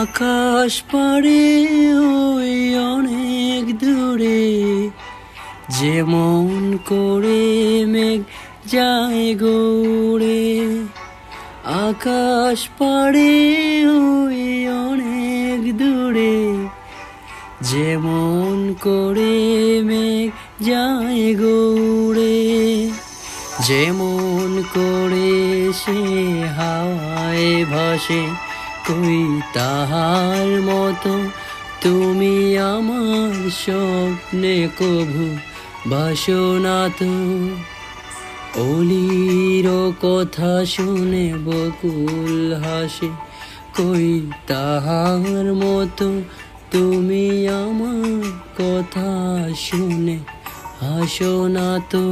আকাশ পাড়ে ওই অনেক দূরে, যেমন করে মেঘ যায় গৌড়ে। আকাশ পাড়ে ওই অনেক দূরে, যেমন করে মেঘ যায় গৌড়ে। যেমন করে সে হাওয়ায় ভাসে, কই তাহার মতো তুমি আমার স্বপ্নে কভু ভাসো না তো। অলির কথা শুনে বকুল হাসে, কই তাহার মতো তুমি আমার কথা শুনে হাসো না তো।